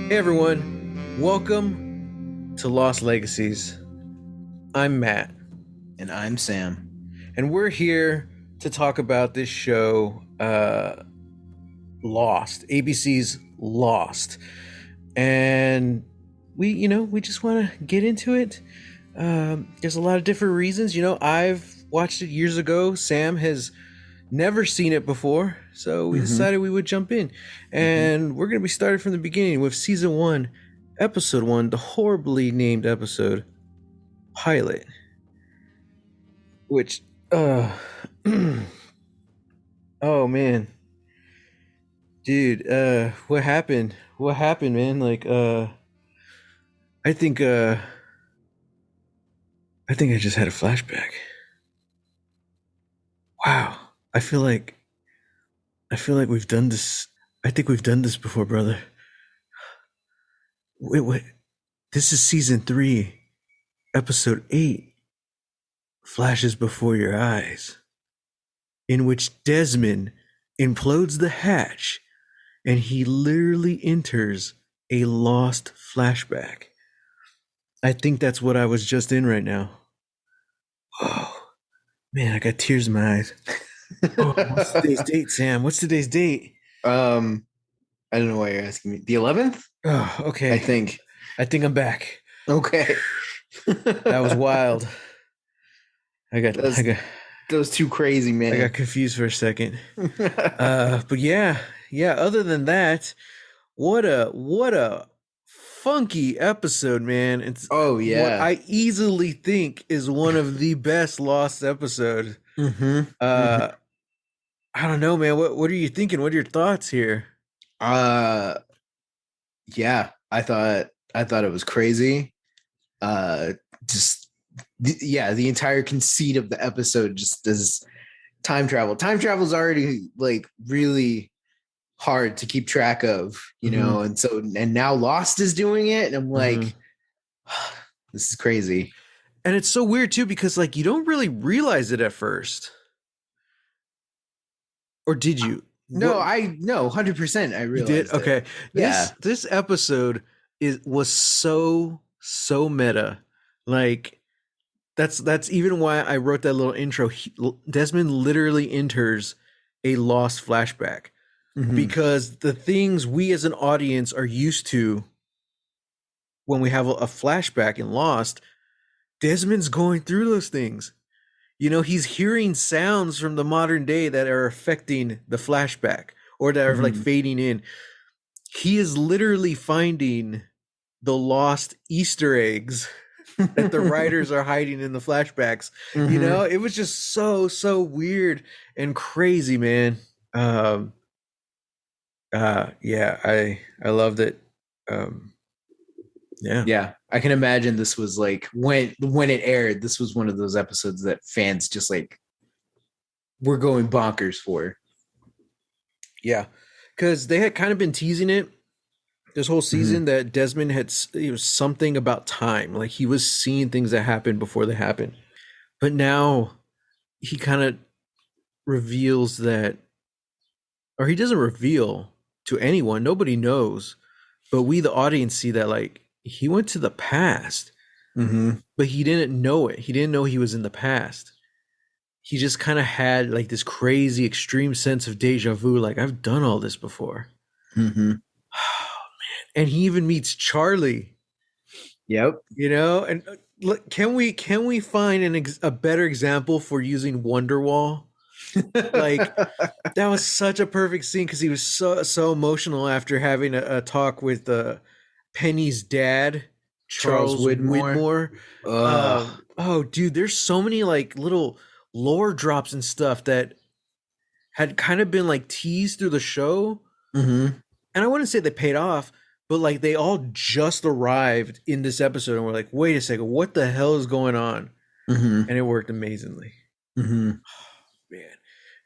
Hey everyone, welcome to Lost Legacies. I'm Matt, And I'm Sam. and we're here to talk about this show, Lost, ABC's Lost. And we just want to get into it. There's a lot of different reasons. I've watched it years ago. Sam has never seen it before, so we decided we would jump in. And we're going to be started from the beginning with season 1, episode 1, the horribly named episode, Pilot. Which, oh man. Dude, what happened? What happened, man? I think, I think I just had a flashback. Wow. I feel like we've done this. I think we've done this before, brother. Wait. This is season 3, episode 8, Flashes Before Your Eyes, in which Desmond implodes the hatch and he literally enters a lost flashback. I think that's what I was just in right now. Oh, man, I got tears in my eyes. Oh, what's today's date, Sam? What's today's date? I don't know why you're asking me. The 11th? Oh, okay. I think I'm back. Okay. That was wild. That was too crazy, man. I got confused for a second. But yeah. Other than that, what a funky episode, man. It's what I easily think is one of the best Lost episodes. I don't know, man. What are you thinking? What are your thoughts here? Yeah, I thought it was crazy. The entire conceit of the episode just is time travel. Time travel is already like really hard to keep track of, know, and now Lost is doing it, and I'm like, this is crazy. And it's so weird too, because like you don't really realize it at first. Or did you? No, 100%. I realized. You did? Okay. Yeah. This episode was so meta. Like that's even why I wrote that little intro. Desmond literally enters a lost flashback because the things we as an audience are used to when we have a flashback in Lost, Desmond's going through those things. He's hearing sounds from the modern day that are affecting the flashback or that are like fading in. He is literally finding the lost Easter eggs that the writers are hiding in the flashbacks. It was just so weird and crazy, man. I loved it. Yeah, I can imagine this was like when it aired, this was one of those episodes that fans just like were going bonkers for. Yeah, because they had kind of been teasing it this whole season that Desmond it was something about time, like he was seeing things that happened before they happened, but now he kind of reveals that, or he doesn't reveal to anyone, nobody knows, but we the audience see that like he went to the past, but he didn't know it. He didn't know he was in the past. He just kind of had like this crazy extreme sense of deja vu, like I've done all this before. Oh man. And he even meets Charlie. Yep. And look, can we find a better example for using Wonderwall? Like that was such a perfect scene because he was so emotional after having a talk with Penny's dad, Charles Widmore. Oh, dude, there's so many like little lore drops and stuff that had kind of been like teased through the show. And I wouldn't say they paid off, but like they all just arrived in this episode and we're like, wait a second, what the hell is going on? And it worked amazingly. Oh, man.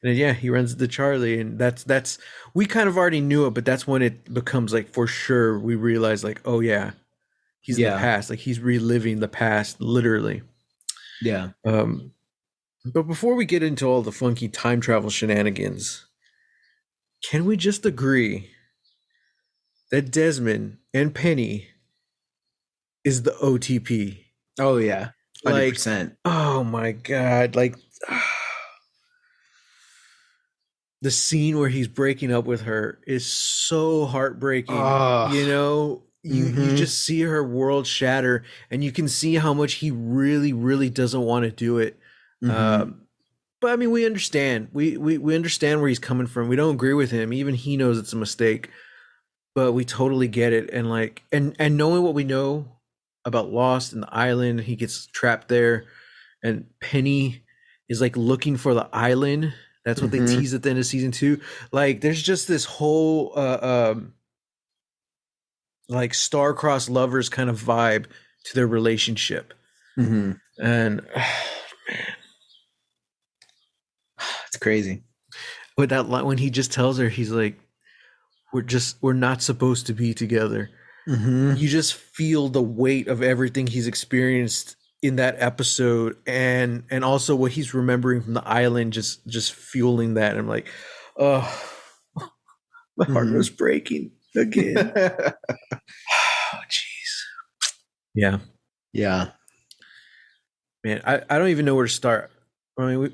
And then, he runs into Charlie, and that's we kind of already knew it, but that's when it becomes like for sure we realize like, oh yeah, he's in the past, like he's reliving the past literally. Yeah. But before we get into all the funky time travel shenanigans, can we just agree that Desmond and Penny is the OTP. Oh yeah, Like, 100%. oh my god, like the scene where he's breaking up with her is so heartbreaking. You Oh, know, you mm-hmm, just see her world shatter, and you can see how much he really, really doesn't want to do it. mm-hmm, Um, but I mean, we understand. We understand where he's coming from. We don't agree with him. Even he knows it's a mistake, but we totally get it. And like, and knowing what we know about Lost and the island, he gets trapped there, and Penny is like looking for the island. That's what they mm-hmm, tease at the end of season 2. Like, there's just this whole like star-crossed lovers kind of vibe to their relationship, mm-hmm. and It's crazy. with that line when he just tells her, he's like, we're not supposed to be together. Mm-hmm. You just feel the weight of everything he's experienced in that episode, and also what he's remembering from the island, just fueling that. I'm like, oh, my heart Mm-hmm. was breaking again. Oh, jeez. Yeah, Yeah. man. I don't even know where to start. I mean,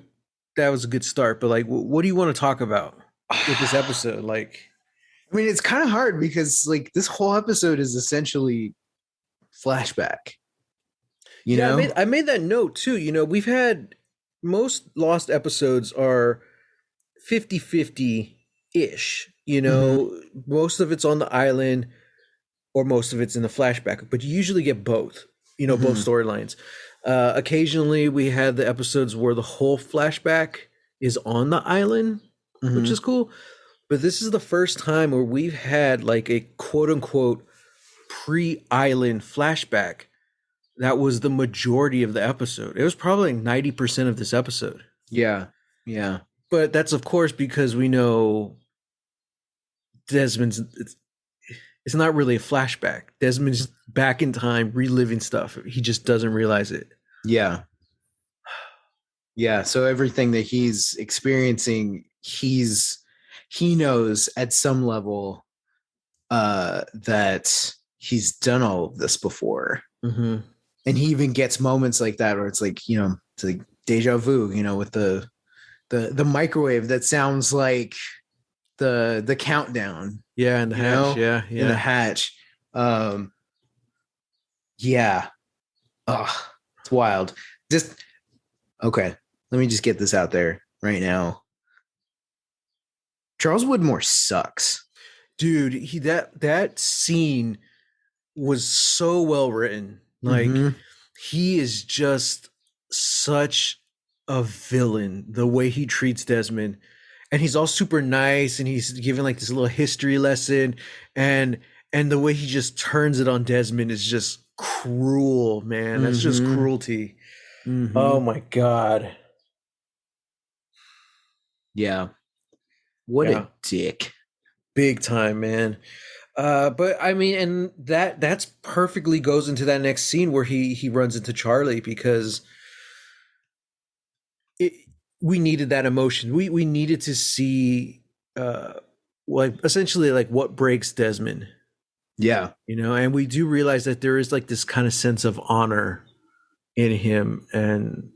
that was a good start, but like, what do you want to talk about with this episode? Like, I mean, it's kind of hard because like this whole episode is essentially flashback, you yeah, know? I made that note too. You know, we've had most Lost episodes are 50-50 ish. You Mm-hmm. know, most of it's on the island or most of it's in the flashback, but you usually get both, you know, both Mm-hmm. storylines. Occasionally we had the episodes where the whole flashback is on the island, which Mm-hmm. is cool. But this is the first time where we've had like a quote unquote pre-island flashback that was the majority of the episode. It was probably like 90% of this episode. Yeah. Yeah. But that's of course because we know Desmond's it's not really a flashback. Desmond's back in time reliving stuff. He just doesn't realize it. Yeah. Yeah. So everything that he's experiencing, he knows at some level that he's done all of this before. Mm-hmm. And he even gets moments like that where it's like, you know, it's like deja vu, you know, with the microwave that sounds like the countdown, Yeah, and the you hatch. know, Yeah, in the yeah. hatch. Yeah. Oh, it's wild. Just okay. Let me just get this out there right now. Charles Woodmore sucks. Dude, that scene was so well written. Like, Mm-hmm. he is just such a villain, the way he treats Desmond. And he's all super nice and he's giving like this little history lesson, and the way he just turns it on Desmond is just cruel, man. That's just Mm-hmm. cruelty. Mm-hmm. Oh my god. Yeah. What Yeah. a dick. Big time, man. But I mean, and that's perfectly goes into that next scene where he runs into Charlie, because it, we needed that emotion. We needed to see uh like essentially like what breaks Desmond, Yeah. you know, and we do realize that there is like this kind of sense of honor in him, and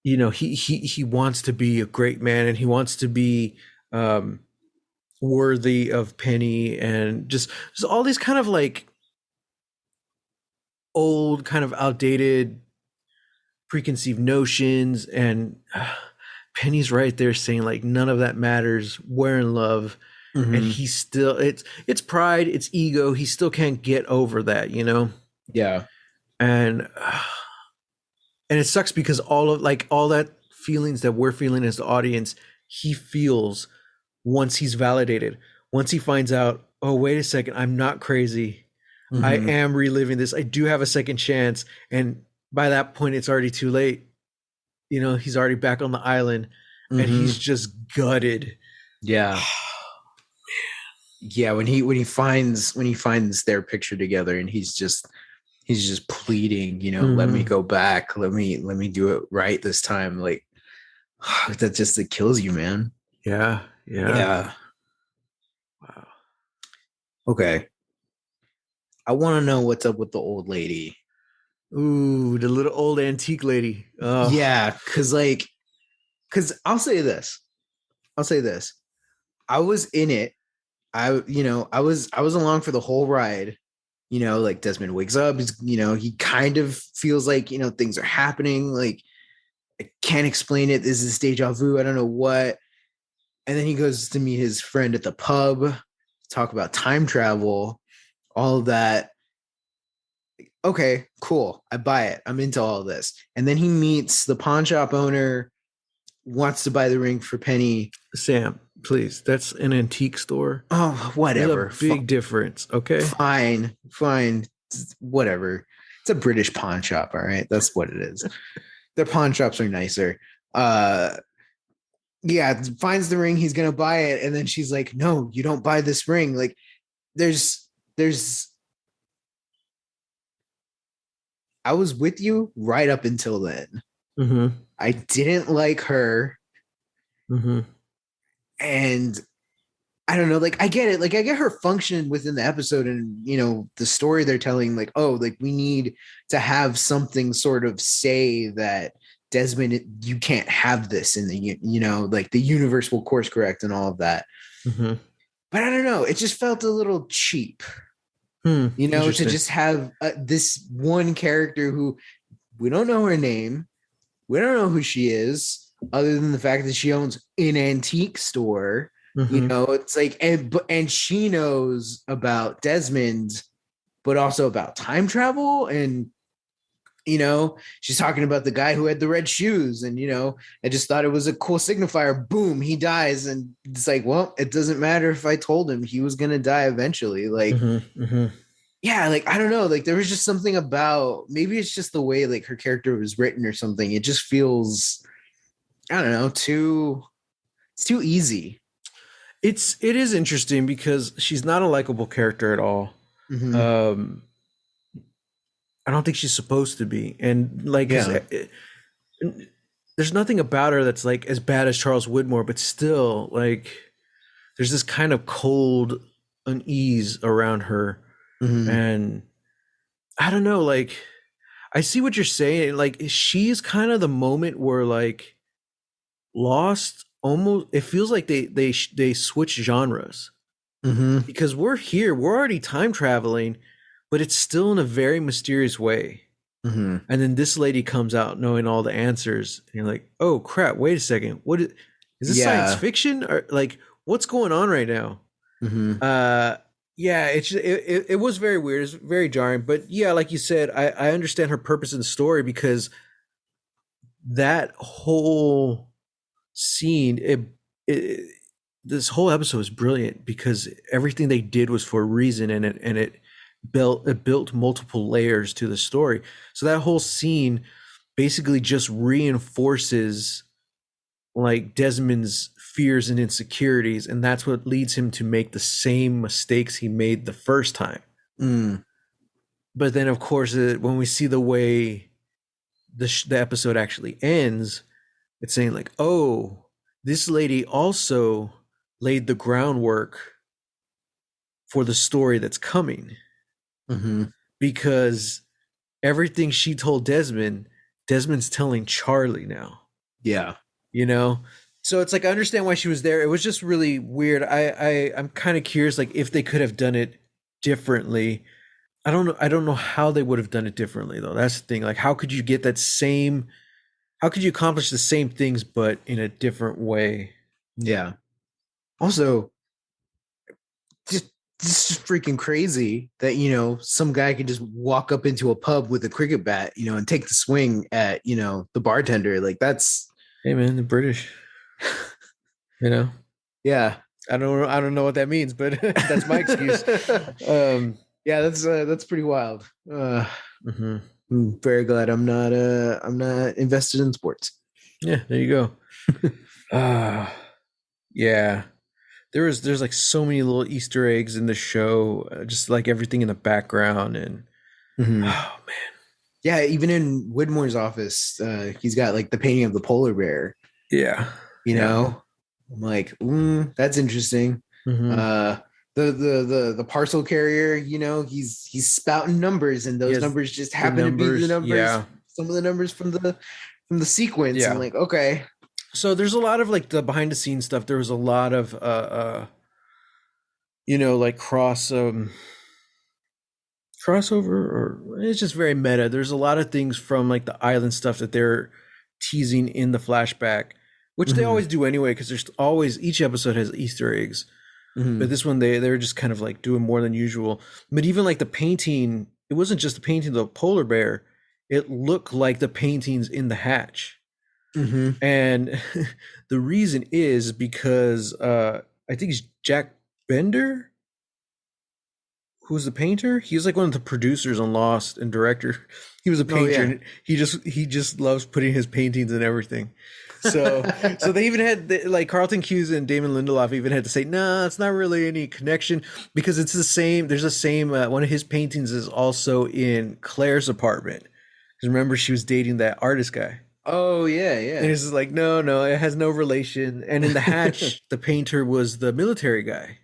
you know, he wants to be a great man, and he wants to be um worthy of Penny, and just all these kind of like old, kind of outdated preconceived notions. And Penny's right there saying like none of that matters. We're in love. And Mm-hmm. he's still, it's pride, it's ego. He still can't get over that, you know? Yeah. And and it sucks because all that feelings that we're feeling as the audience, he feels once he's validated. Once he finds out, oh, wait a second, I'm not crazy. I Mm-hmm. am reliving this. I do have a second chance. And by that point, it's already too late. You know, he's already back on the island, and he's Mm-hmm. just gutted. Yeah. Yeah. When he finds their picture together and he's just pleading, you know, let me Mhm. go back. Let me do it right this time. Like that just it kills you, man. Yeah. Yeah. Yeah. Wow. Okay. I want to know what's up with the old lady. Ooh, the little old antique lady. Oh, Yeah, because I'll say this. I was in it. I was along for the whole ride. Like Desmond wakes up, he kind of feels like, things are happening. Like, I can't explain it. This is deja vu. I don't know what. And then he goes to meet his friend at the pub, talk about time travel, all of that. Okay, cool. I buy it. I'm into all of this. And then he meets the pawn shop owner, wants to buy the ring for Penny. Sam, please. That's an antique store. Oh, There's a whatever. big difference. Okay. Fine, fine, whatever. It's a British pawn shop, all right? That's what it is. Their pawn shops are nicer. Uh yeah, finds the ring, he's gonna buy it, and then she's like, no, you don't buy this ring. Like, there's I was with you right up until then. Mm-hmm. I didn't like her, Mm-hmm. and I don't know, like, I get it. Like, I get her function within the episode, and the story they're telling, like, oh, like, we need to have something sort of say that Desmond, you can't have this in the, like, the universe will course correct and all of that. Mm-hmm. But I don't know, it just felt a little cheap, to Interesting. just have this one character who we don't know her name, we don't know who she is, other than the fact that she owns an antique store. Mm-hmm. It's like, and she knows about Desmond, but also about time travel. And, she's talking about the guy who had the red shoes. And, I just thought it was a cool signifier. Boom, he dies. And it's like, well, it doesn't matter if I told him he was going to die eventually. Like, Mm-hmm. Mm-hmm. yeah, like, I don't know. Like, there was just something about, maybe it's just the way, like, her character was written or something. It just feels, I don't know, it's too easy. It is interesting because she's not a likable character at all. Mm-hmm. Um, I don't think she's supposed to be, and like, 'cause Yeah. there's nothing about her that's like as bad as Charles Widmore, but still, like, there's this kind of cold unease around her, Mm-hmm. and I don't know, like, I see what you're saying. Like, she's kind of the moment where, like, Lost almost, it feels like they switch genres Mm-hmm. because we're already time traveling, but it's still in a very mysterious way. Mm-hmm. And then this lady comes out knowing all the answers, and you're like, oh crap, wait a second, is this science Yeah. fiction, or like, what's going on right now? Mm-hmm. uh yeah, it was very weird, it's very jarring, but yeah, like you said, I understand her purpose in the story because that whole scene, it this whole episode was brilliant because everything they did was for a reason, and it built multiple layers to the story. So that whole scene basically just reinforces, like, Desmond's fears and insecurities, and that's what leads him to make the same mistakes he made the first time. Mm. But then, of course, when we see the way the episode actually ends, it's saying, like, oh, this lady also laid the groundwork for the story that's coming, Mm-hmm. because everything she told Desmond's telling Charlie now. Yeah. You know, so it's like, I understand why she was there. It was just really weird. I'm kind of curious, like, if they could have done it differently. I don't know how they would have done it differently, though. That's the thing. Like, how could you get that same? How could you accomplish the same things but in a different way? Yeah. Also, just it's just freaking crazy that some guy can just walk up into a pub with a cricket bat, and take the swing at the bartender. Like, that's Hey, man, the British. You know, yeah. I don't know what that means, but that's my excuse. Yeah, that's pretty wild. Mhm. I'm very glad I'm not invested in sports. Yeah, there you go. Yeah. There's like so many little Easter eggs in the show, just like everything in the background, and Mm-hmm. oh man, Yeah, even in Widmore's office, he's got like the painting of the polar bear. yeah, You yeah. know, I'm like, that's interesting. Hmm. the parcel carrier, he's spouting numbers, and He those has numbers just the happen to be the numbers. numbers, Yeah. some of the numbers from the sequence. I'm Yeah. like, okay. So there's a lot of like the behind the scenes stuff. There was a lot of like crossover, or it's just very meta. There's a lot of things from like the island stuff that they're teasing in the flashback, which they Mhm. always do anyway, because there's always each episode has Easter eggs. But Mhm. this one they're just kind of like doing more than usual. But even like the painting, it wasn't just the painting of the polar bear. It looked like the paintings in the hatch. Mhm. And the reason is because I think it's Jack Bender, who's the painter. He's like one of the producers on Lost and director. He was a Oh painter, yeah. and he just loves putting his paintings in everything. So they even had like Carlton Cuse and Damon Lindelof even had to say, nah, it's not really any connection, because it's the same. There's the same. One of his paintings is also in Claire's apartment. Because remember, she was dating that artist guy. Oh yeah, And yeah. it's just like, no, it has no relation. And in the hatch, the painter was the military guy,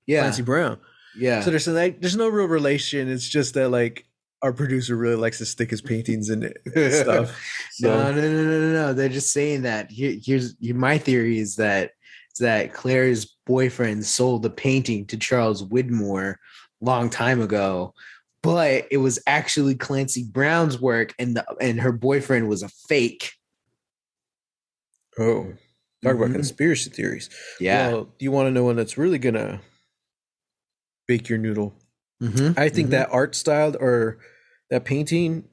Clancy Yeah. Brown. So Yeah. there's like, there's no real relation. It's just that like our producer really likes to stick his paintings in it and stuff. So No. They're just saying that. My theory is that Claire's boyfriend sold the painting to Charles Widmore long time ago, but it was actually Clancy Brown's work, and her boyfriend was a fake. talk about Mhm. conspiracy theories. Yeah. Well, do you want to know one that's really gonna bake your noodle? I think Hmm. that art style or that painting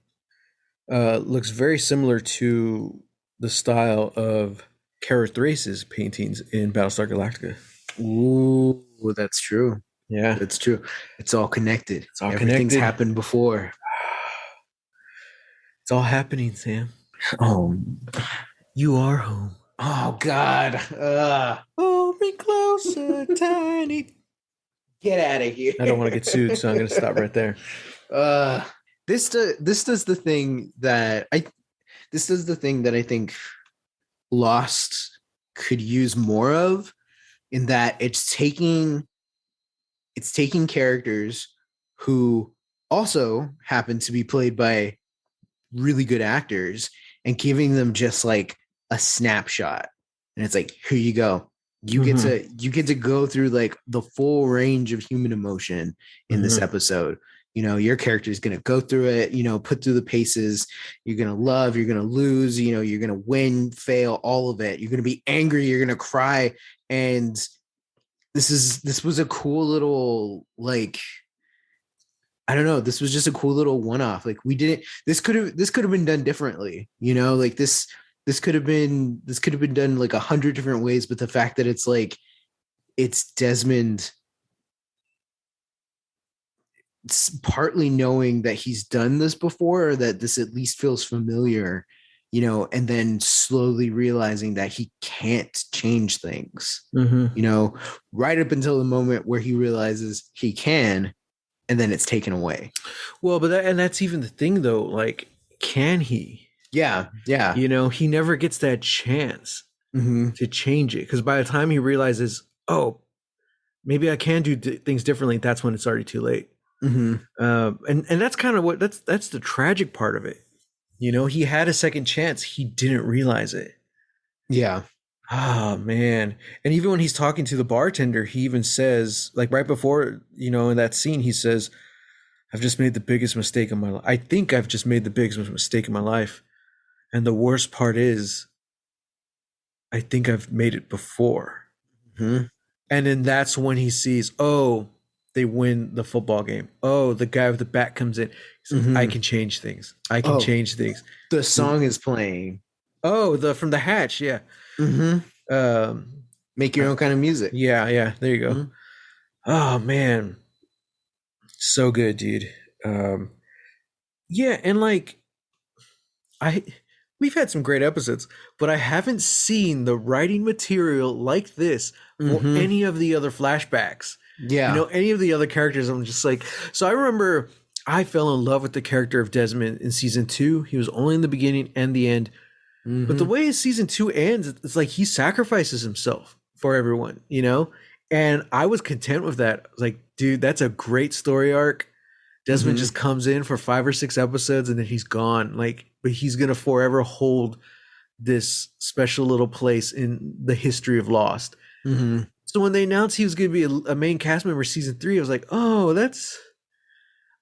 looks very similar to the style of Kara Thrace's paintings in Battlestar Galactica. Ooh, that's true. Yeah, That's true. It's all connected. it's all Everything's connected. happened before. It's all happening, Sam. Oh, You are home. oh God. Hold me closer, tiny. Get out of here. I don't want to get sued, so I'm going to stop right there. uh this does the thing that I think Lost could use more of, in that it's taking characters who also happen to be played by really good actors and giving them just like a snapshot, and it's like, here you go. You get to go through like the full range of human emotion in this episode. Your character is going to go through it, put through the paces. You're going to love, you're going to lose, you're going to win, fail, all of it. You're going to be angry, you're going to cry. And this was a cool little, like, I don't know. This was just a cool little one-off. Like, we didn't. This could have been done differently. Like this could have been done like 100 different ways. But the fact that it's Desmond, it's partly knowing that he's done this before, or that this at least feels familiar, and then slowly realizing that he can't change things. Right up until the moment where he realizes he can, and then it's taken away. Well, but that's even the thing, though. Like, can he? Yeah. He never gets that chance Mm-hmm. to change it, because by the time he realizes, oh, maybe I can do things differently, that's when it's already too late. Mm-hmm. And that's kind of that's the tragic part of it. He had a second chance, he didn't realize it. Yeah. Oh man. And even when he's talking to the bartender, he even says, like right before, in that scene, he says, I've just made the biggest mistake of my life. I think I've just made the biggest mistake of my life. And the worst part is, I think I've made it before. Mm-hmm. And then that's when he sees, oh, they win the football game. Oh, the guy with the bat comes in. He's like, I can change things. I can change things. The song is playing. Oh, from the hatch, yeah. Mm-hmm. Make your own kind of music. Yeah. There you go. Mm-hmm. Oh man, so good, dude. Yeah, and like we've had some great episodes, but I haven't seen the writing material like this for any of the other flashbacks. Yeah. Any of the other characters. I'm just like, so I remember I fell in love with the character of Desmond in season 2. He was only in the beginning and the end. But the way season 2 ends, it's like he sacrifices himself for everyone, And I was content with that. I was like, dude, that's a great story arc. Desmond Mhm. just comes in for 5 or 6 episodes and then he's gone. Like, but he's gonna forever hold this special little place in the history of Lost. Mhm. So when they announced he was gonna be a main cast member season 3, I was like, oh, that's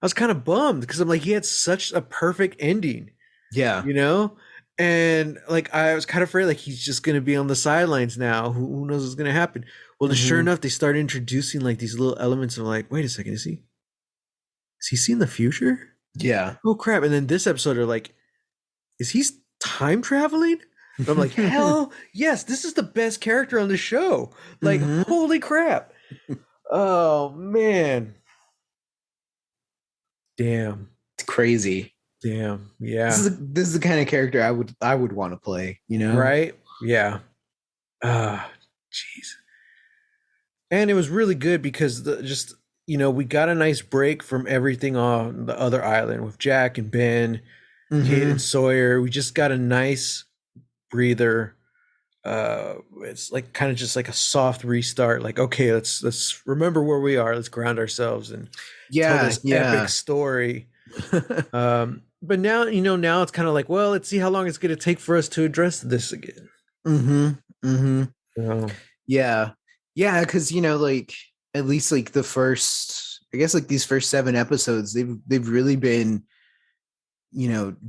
I was kind of bummed because I'm like, he had such a perfect ending, Yeah. you know? And like I was kind of afraid like he's just gonna be on the sidelines now. Who knows what's gonna happen? Well, sure Mhm. enough, they started introducing like these little elements of like, wait a second, is he seeing the future? Yeah. Oh crap! And then this episode are like, is he time traveling? And I'm like, hell yes, this is the best character on the show. Like, Mhm. holy crap! Oh man, damn, It's crazy. damn, This yeah, is this is the kind of character I would want to play, you know? right, yeah. Ah, jeez. And it was really good because just we got a nice break from everything on the other island with Jack and Ben, Kate and Mhm. Sawyer. We just got a nice breather. It's like kind of just like a soft restart. Like, okay, let's remember where we are. Let's ground ourselves and tell Yeah, this epic yeah. story. But now now it's kind of like, well, let's see how long it's going to take for us to address this again. Mhm. Mhm. Oh, Yeah. Yeah, cuz like at least like the first I guess like these first 7 episodes they've really been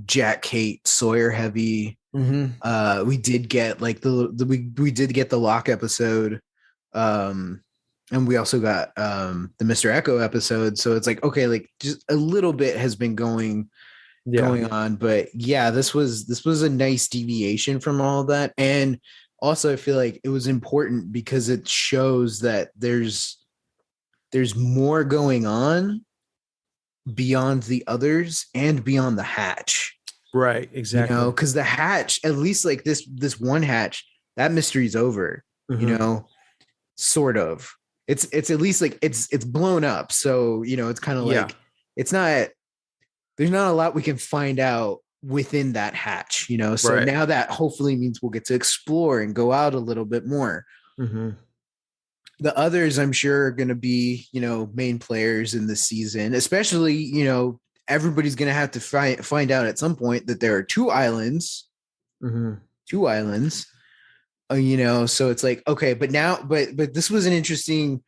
Jack, Kate, Sawyer heavy. mm-hmm. We did get like we did get the Lock episode. Um and we also got the Mr. Echo episode. So it's like, okay, like just a little bit has been Yeah, going on. But yeah, this was a nice deviation from all of that. And also I feel like it was important because it shows that there's more going on beyond the others and beyond the hatch. right, exactly. Because the hatch, at least like this one hatch, that mystery's over, Mm-hmm. sort of. It's at least like it's blown up. So, it's kind of Yeah, like it's not there's not a lot we can find out within that hatch. So right. now that hopefully means we'll get to explore and go out a little bit more. Mm-hmm. The others I'm sure are going to be main players in this season, especially everybody's going to have to find out at some point that there are Mm-hmm. two islands. So it's like, okay, but now but this was an interesting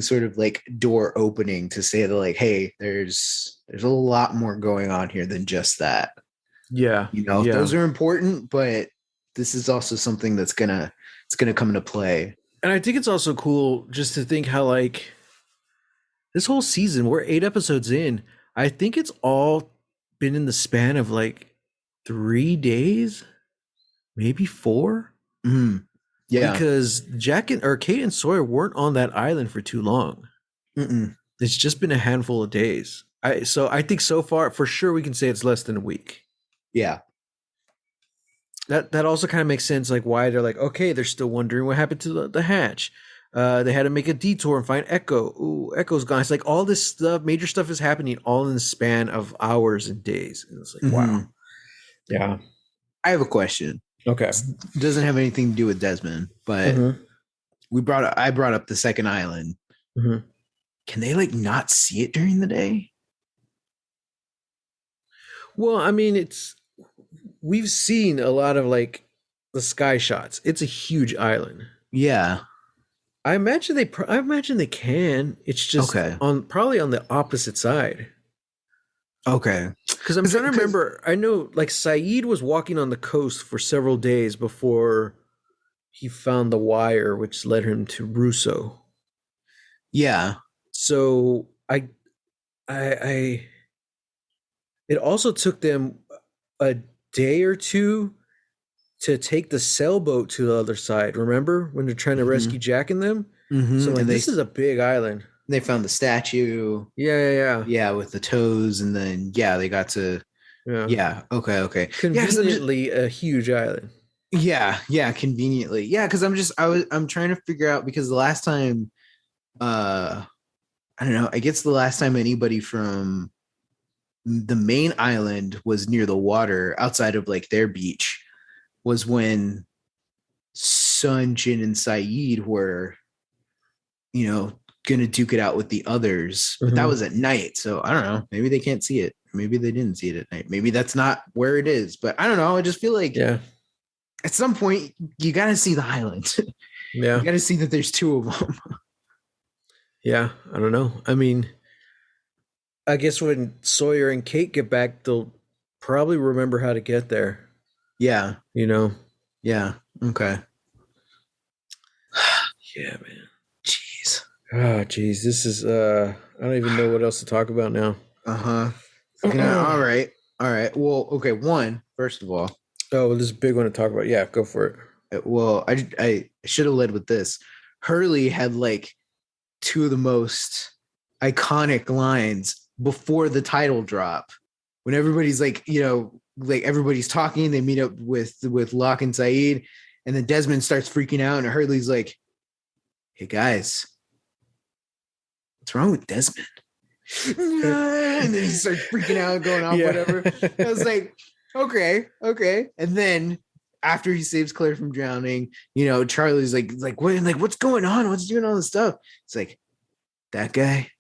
sort of like door opening to say that, like, hey, there's a lot more going on here than just that. Yeah, Those yeah. are important, but this is also something it's gonna come into play. And I think it's also cool just to think how like this whole season, we're 8 episodes in. I think it's all been in the span of like 3 days, maybe four, Mhm. Yeah. because Jack and or Kate and Sawyer weren't on that island for too long. Mm-mm. It's just been a handful of days. I think so far for sure we can say it's less than a week. Yeah. That also kind of makes sense, like why they're like, okay, they're still wondering what happened to the hatch. They had to make a detour and find Echo. Ooh, Echo's gone. It's like all this stuff, major stuff is happening all in the span of hours and days. And it's like, wow. Mhm. Yeah. I have a question. Okay. It doesn't have anything to do with Desmond, but Mm-hmm. I brought up the second island. Mm-hmm. Can they like not see it during the day? Well, I mean, we've seen a lot of like the sky shots. It's a huge island. Yeah. I imagine they can. It's just Okay. on probably on the opposite side. Okay. Because I'm trying to remember. I know like Saeed was walking on the coast for several days before he found the wire, which led him to Russo. Yeah. So I it also took them a day or two to take the sailboat to the other side. Remember when they're trying to rescue Jack and them? So like And this is a big island. they found the statue. Yeah. Yeah, with the toes, and then they got to. Yeah. Yeah. Okay. Yeah, 'cause Conveniently a huge island. yeah, conveniently. Yeah, because I'm trying to figure out because the last time, I don't know. I guess the last time anybody from the main island was near the water outside of like their beach was when Sun, Jin, and Saeed were, gonna duke it out with the others. But that was at night, so I don't know. Maybe they can't see it. Maybe they didn't see it at night. Maybe that's not where it is. But I don't know. I just feel like Yeah. at some point you got to see the island. Yeah. You got to see that there's two of them. Yeah. I don't know. I mean, I guess when Sawyer and Kate get back, they'll probably remember how to get there. Yeah. Yeah. Okay. Yeah, man. Jeez. Oh, geez. This is I don't even know what else to talk about now. Uh-huh. All right. Well, okay. First of all. Oh, this is a big one to talk about. Yeah, go for it. Well, I should have led with this. Hurley had like two of the most iconic lines before the title drop. When everybody's like, like everybody's talking, they meet up with Locke and Saeed, and then Desmond starts freaking out, and Hurley's like, "Hey guys, what's wrong with Desmond?" And then he starts freaking out, going off, whatever. I was like, okay. And then after he saves Claire from drowning, Charlie's like, what, like, what's going on? What's doing all this stuff? It's like, that guy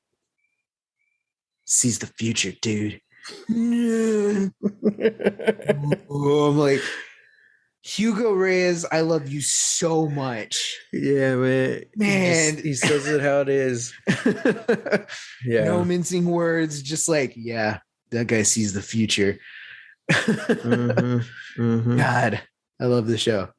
sees the future, dude. Oh, I'm like, Hugo Reyes, I love you so much. Yeah, man. He says it how it is. Yeah. No mincing words, just like, yeah, that guy sees the future. God, I love the show.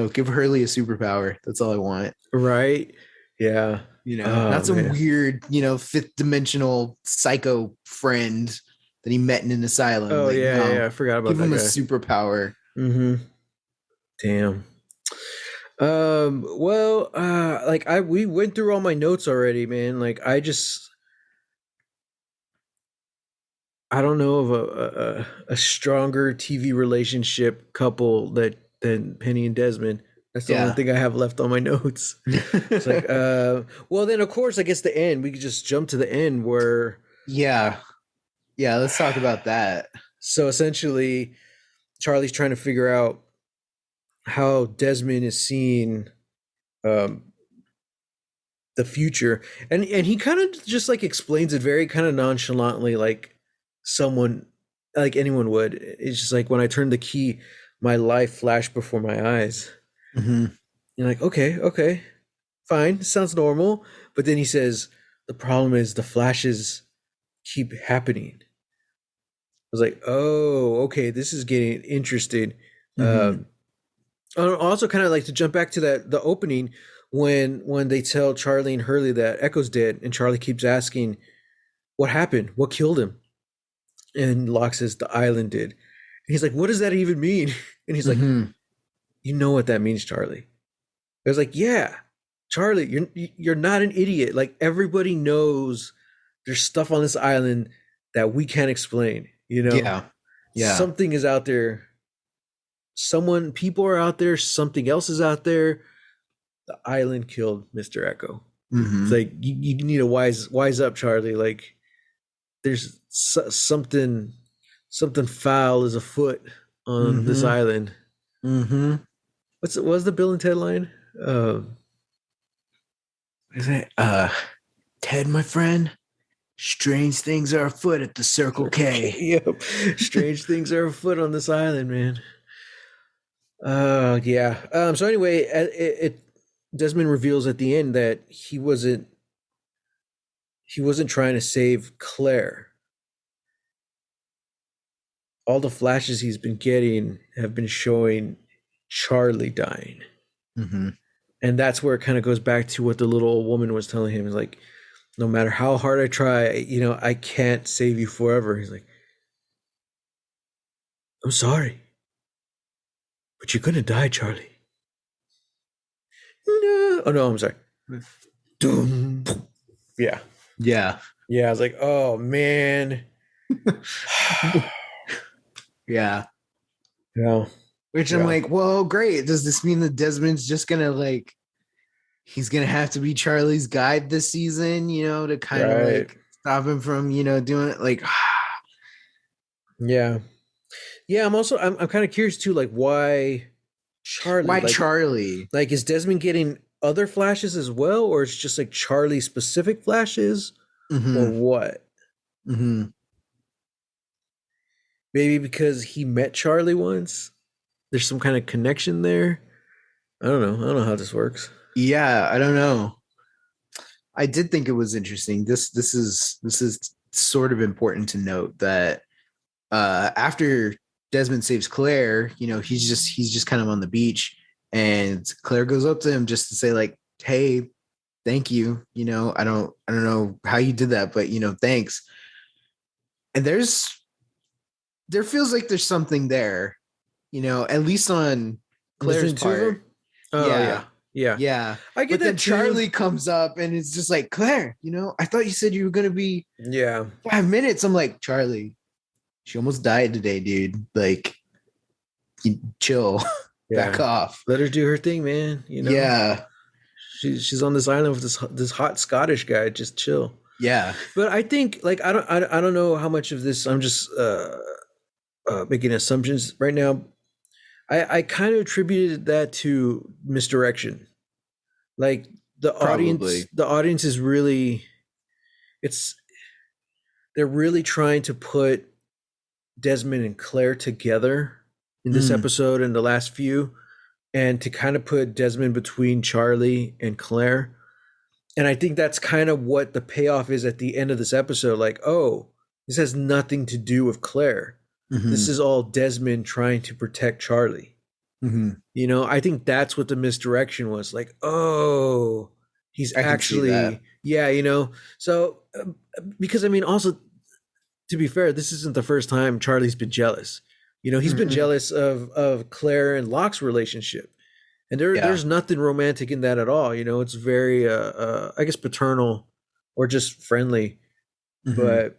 Give Hurley a superpower. That's all I want. Right? Yeah. Not some weird, fifth dimensional psycho friend that he met in an asylum. Oh, yeah. I forgot about that. Give him a superpower. Damn. Well, we went through all my notes already, man. Like, I don't know of a stronger TV relationship couple than Penny and Desmond. That's the only thing I have left on my notes. It's like, well, then of course, I guess the end. We could just jump to the end where. Yeah. Let's talk about that. So essentially, Charlie's trying to figure out how Desmond is seeing the future, and he kind of just like explains it very kind of nonchalantly, like anyone would. It's just like, when I turned the key, my life flashed before my eyes. You're like, okay, fine, sounds normal. But then he says, the problem is the flashes keep happening. I was like, oh, okay, this is getting interesting. I also kind of like to jump back to the opening when they tell Charlie and Hurley that Echo's dead, and Charlie keeps asking, what happened? What killed him? And Locke says, the island did. And he's like, what does that even mean? And he's like, you know what that means, Charlie. I was like, yeah, Charlie, you're not an idiot. Like, everybody knows there's stuff on this island that we can't explain, Yeah. Something is out there. People are out there. Something else is out there. The island killed Mr. Echo. It's like, you need to wise up, Charlie. Like, there's something foul is afoot on this island. What's the Bill and Ted line? Is it Ted, my friend? Strange things are afoot at the Circle K. Yep. Strange things are afoot on this island, man. Yeah. So anyway, Desmond reveals at the end that he wasn't trying to save Claire. All the flashes he's been getting have been showing Charlie dying. And that's where it kind of goes back to what the little old woman was telling him. Is like, no matter how hard I try, I can't save you forever. He's like, I'm sorry, but you're gonna die, Charlie. No. Oh no, I'm sorry. Yeah. I was like, oh man. Yeah. Which Yeah. I'm like, well, great. Does this mean that Desmond's just gonna he's gonna have to be Charlie's guide this season, to kind of stop him from, doing it? Like, yeah. I'm kind of curious too, like, why Charlie. Why Charlie? Like, is Desmond getting other flashes as well, or it's just like Charlie specific flashes, or what? Mm-hmm. Maybe because he met Charlie once. There's some kind of connection there. I don't know. I don't know how this works. Yeah, I don't know. I did think it was interesting. This is sort of important to note that after Desmond saves Claire, you know, he's just kind of on the beach, and Claire goes up to him just to say like, "Hey, thank you. You know, I don't know how you did that, but you know, thanks." And there feels like there's something there, you know, at least on Claire's part. Oh Yeah. yeah. Yeah. I get But that then too. Charlie comes up and it's just like, Claire, you know, I thought you said you were going to be Yeah. 5 minutes. I'm like, Charlie, she almost died today, dude. Like, you chill, back off. Let her do her thing, man. You know. Yeah. She's on this island with this hot Scottish guy. Just chill. Yeah. But I think like I don't know how much of this I'm just making assumptions right now. I kind of attributed that to misdirection. Like the audience is really they're really trying to put Desmond and Claire together in this episode and the last few, and to kind of put Desmond between Charlie and Claire. And I think that's kind of what the payoff is at the end of this episode. Like, oh, this has nothing to do with Claire. This is all Desmond trying to protect Charlie. You know, I think that's what the misdirection was. Like, oh, he's actually, yeah, you know. So, because I mean, also, to be fair, this isn't the first time Charlie's been jealous. You know, he's been jealous of Claire and Locke's relationship. And there's nothing romantic in that at all. You know, it's very, I guess, paternal or just friendly. But,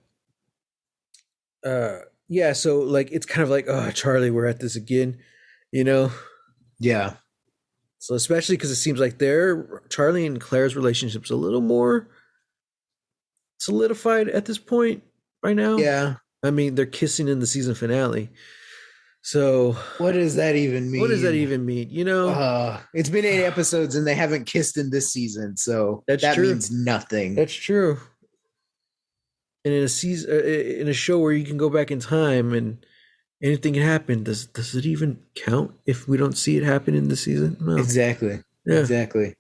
yeah, so like it's kind of like, oh, Charlie, we're at this again, you know? Yeah. So especially because it seems like Charlie and Claire's relationship's a little more solidified at this point right now. Yeah. I mean, they're kissing in the season finale. So what does that even mean? What does that even mean? You know, it's been 8 episodes and they haven't kissed in this season, so that true. means nothing. That's true. And in a show where you can go back in time and anything can happen, does it even count if we don't see it happen in the season? No. Exactly. Yeah. Exactly.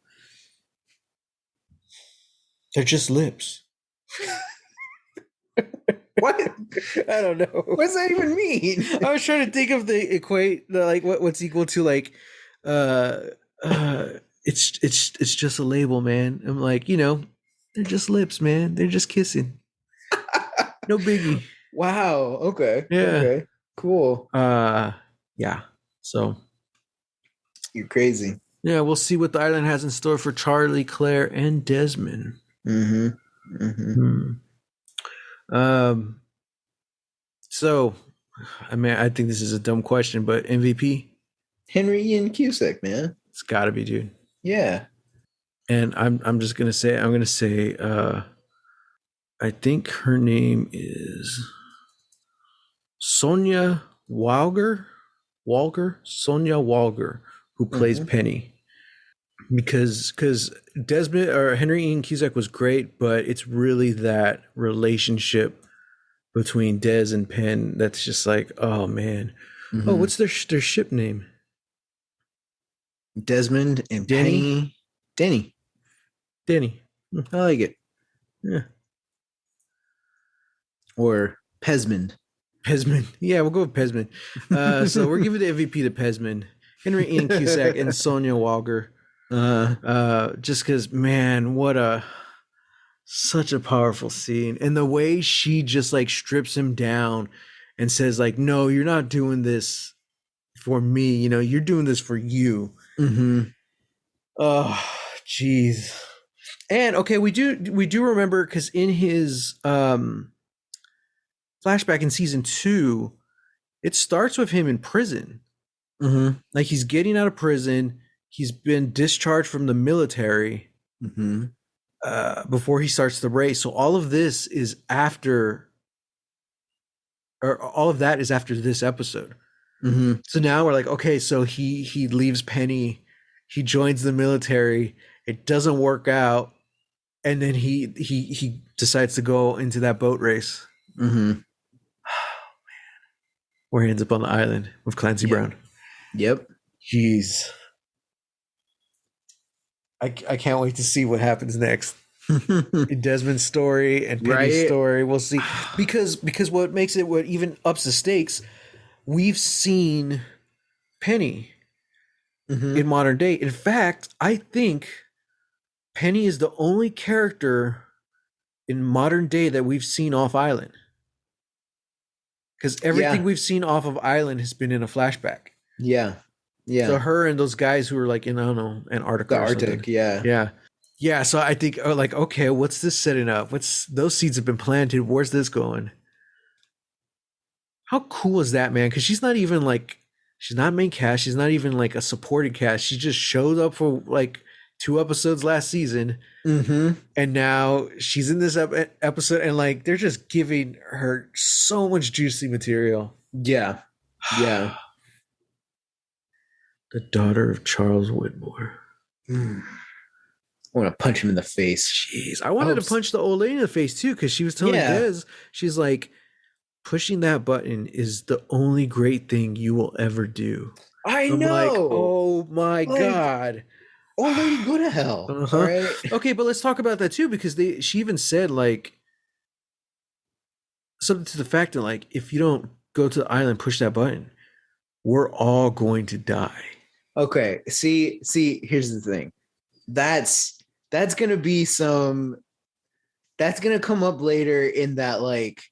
They're just lips. What? I don't know. What does that even mean? I was trying to think of what's equal to like it's just a label, man. I'm like, you know, they're just lips, man. They're just kissing. No biggie. Wow. Okay. Yeah. Okay. Cool. Yeah. So you're crazy. Yeah, we'll see what the island has in store for Charlie, Claire, and Desmond. So, I mean, I think this is a dumb question, but MVP? Henry Ian Cusack, man. It's got to be, dude. Yeah. And I'm gonna say I think her name is Sonia Walger, Sonia Walger, who plays Penny. Because Desmond or Henry Ian Cusack was great, but it's really that relationship between Des and Penn that's just like, oh man. Oh, what's their ship name? Desmond and Penny. Denny. I like it. Yeah. Or Pesmond. Yeah, we'll go with Pesmond. So we're giving the MVP to Pesmond. Henry Ian Cusack and Sonia Walger. Just because, man, such a powerful scene. And the way she just like strips him down and says like, no, you're not doing this for me. You know, you're doing this for you. Oh, jeez. And okay, we do remember because in his flashback in season 2, it starts with him in prison. Like he's getting out of prison. He's been discharged from the military before he starts the race. So all of this is after, or all of that is after this episode. Mm-hmm. So now we're like, okay, so he leaves Penny, he joins the military, it doesn't work out, and then he decides to go into that boat race Mm-hmm. where he ends up on the island with Clancy Yep. Brown. Yep. Jeez. I can't wait to see what happens next. In Desmond's story and Penny's Right. story. We'll see. Because what makes it what even ups the stakes, we've seen Penny Mm-hmm. in modern day. In fact, I think Penny is the only character in modern day that we've seen off island. Because everything Yeah. we've seen off of island has been in a flashback. Yeah. Yeah. So her and those guys who were like in, I don't know, Antarctica The or Arctic. something. Yeah. Yeah. Yeah. So I think like, okay, what's this setting up? Those seeds have been planted. Where's this going? How cool is that, man? Because she's not even like, she's not main cast. She's not even like a supporting cast. She just showed up for like 2 episodes last season. Mm-hmm. And now she's in this episode and like, they're just giving her so much juicy material. Yeah. Yeah. The daughter of Charles Whitmore. I want to punch him in the face. Jeez, I wanted to punch the old lady in the face too, because she was telling Des, she's like, pushing that button is the only great thing you will ever do. I'm know. Like, oh my God. Old lady, go to hell. Uh-huh. All right. Okay, but let's talk about that too, because she even said like something to the fact that like, if you don't go to the island, push that button, we're all going to die. Okay. See, here's the thing. That's gonna be that's gonna come up later in that, like,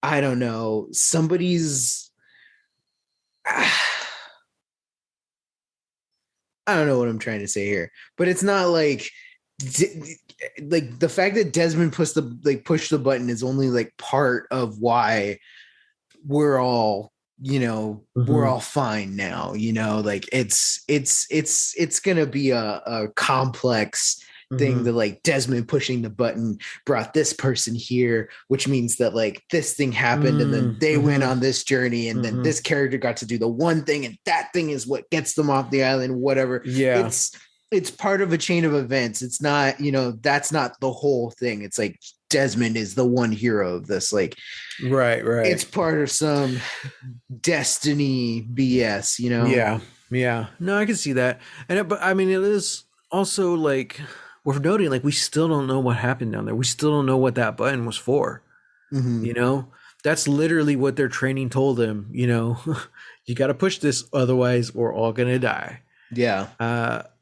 I don't know, somebody's I don't know what I'm trying to say here, but it's not like the fact that Desmond pushed the button is only like part of why we're all, we're all fine now, like it's gonna be a complex thing that like Desmond pushing the button brought this person here, which means that like this thing happened and then they went on this journey and then this character got to do the one thing and that thing is what gets them off the island, whatever. Yeah. It's part of a chain of events. It's not, that's not the whole thing. It's like Desmond is the one hero of this. Like, right. It's part of some destiny BS, Yeah. No, I can see that. But I mean, it is also like, we're noting like we still don't know what happened down there. We still don't know what that button was for. That's literally what their training told him. You got to push this, otherwise we're all gonna die. Yeah.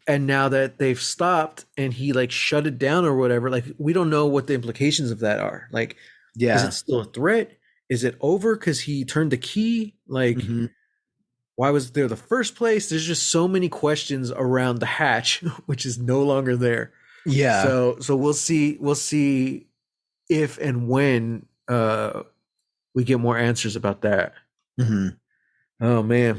And now that they've stopped and he like shut it down or whatever, like we don't know what the implications of that are. Like, is it still a threat? Is it over because he turned the key? Like, why was it there the first place? There's just so many questions around the hatch, which is no longer there. Yeah. So we'll see if and when we get more answers about that. Oh man.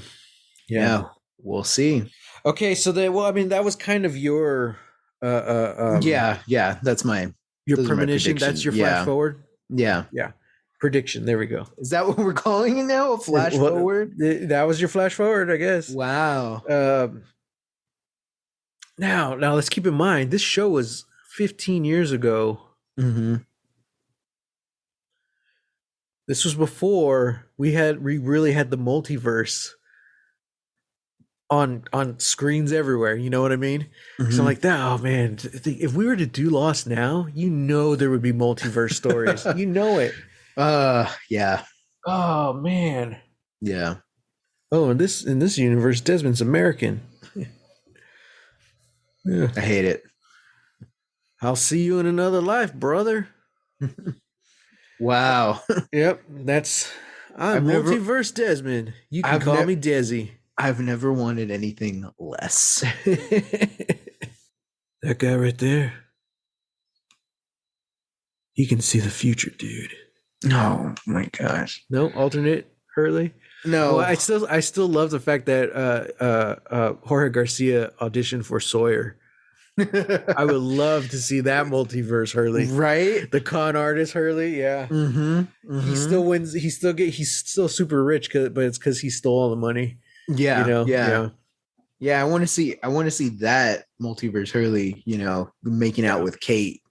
Yeah. We'll see. Okay, so that was kind of your yeah, that's your premonition. That's your flash forward. Yeah. Prediction. There we go. Is that what we're calling it now? A flash forward? That was your flash forward, I guess. Wow. Now let's keep in mind this show was 15 years ago. This was before we really had the multiverse on screens everywhere. You know what I mean? So I'm like, oh man, if we were to do Lost now, there would be multiverse stories. It. Yeah. Oh man. Yeah. Oh, in this universe, Desmond's American. Yeah. I hate it. I'll see you in another life, brother. Wow. Yep, I'm multiverse Desmond. You can call me Desi. I've never wanted anything less. That guy right there. He can see the future, dude. Oh my gosh. No, alternate Hurley? No. Well, I still love the fact that Jorge Garcia auditioned for Sawyer. I would love to see that multiverse Hurley. Right? The con artist Hurley, yeah. Mm-hmm. He still wins. He's still super rich, but it's because he stole all the money. Yeah. You know? Yeah. Yeah. I want to see that multiverse Hurley, making out with Kate.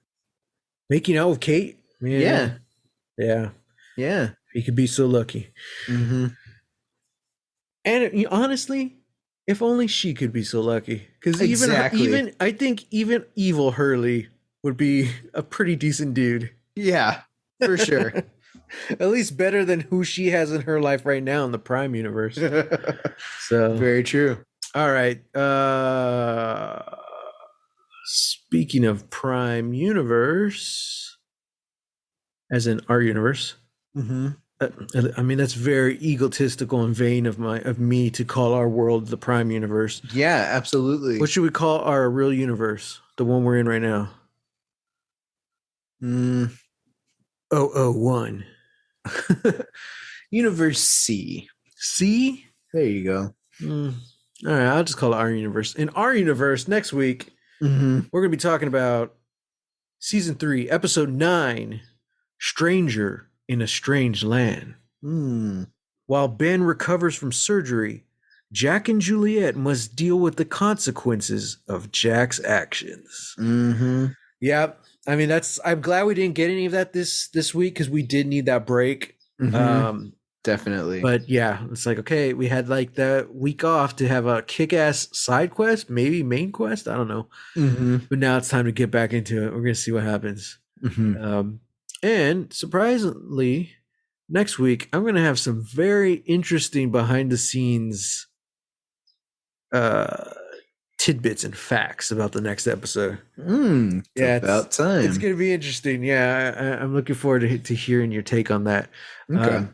Making out with Kate? Man. Yeah. Yeah. Yeah. He could be so lucky. Mm-hmm. And honestly, if only she could be so lucky. Because Exactly. I think even evil Hurley would be a pretty decent dude. Yeah, for sure. At least better than who she has in her life right now in the Prime universe. So very true. All right. Speaking of Prime universe, as in our universe. Mm-hmm. I mean, that's very egotistical and vain of me to call our world the Prime universe. Yeah, absolutely. What should we call our real universe? The one we're in right now. 001. Universe C. C? There you go. All right, I'll just call it our universe. In our universe, next week, we're going to be talking about season 3, episode 9, Stranger in a Strange Land. While Ben recovers from surgery, Jack and Juliet must deal with the consequences of Jack's actions. Yeah, I mean, I'm glad we didn't get any of that this week because we did need that break. Definitely. But yeah, it's like, okay, we had like that week off to have a kick-ass side quest, maybe main quest, I don't know. But now it's time to get back into it. We're gonna see what happens. And surprisingly, next week I'm gonna have some very interesting behind the scenes tidbits and facts about the next episode. Yeah, about time. It's gonna be interesting. Yeah, I'm looking forward to hearing your take on that. Okay.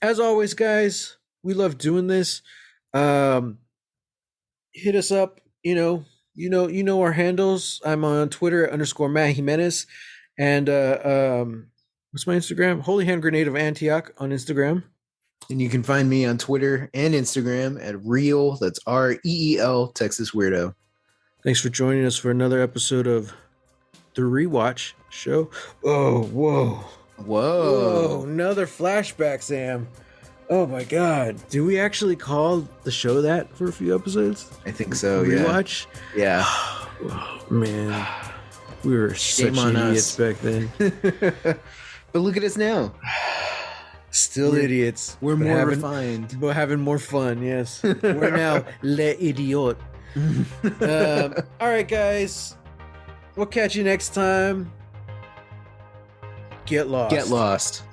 As always, guys, we love doing this. Hit us up. You know our handles. I'm on Twitter at _Matt Jimenez, and what's my Instagram? Holy Hand Grenade of Antioch on Instagram. And you can find me on Twitter and Instagram at Reel. That's REEL Texas Weirdo. Thanks for joining us for another episode of the Rewatch Show. Oh, whoa, another flashback, Sam. Oh my God. Do we actually call the show that for a few episodes? I think so. Rewatch? Yeah. Oh, man. We were such idiots back then. But look at us now. Still idiots. We're more refined. We're having more fun, yes. We're now les idiots. All right, guys. We'll catch you next time. Get lost. Get lost.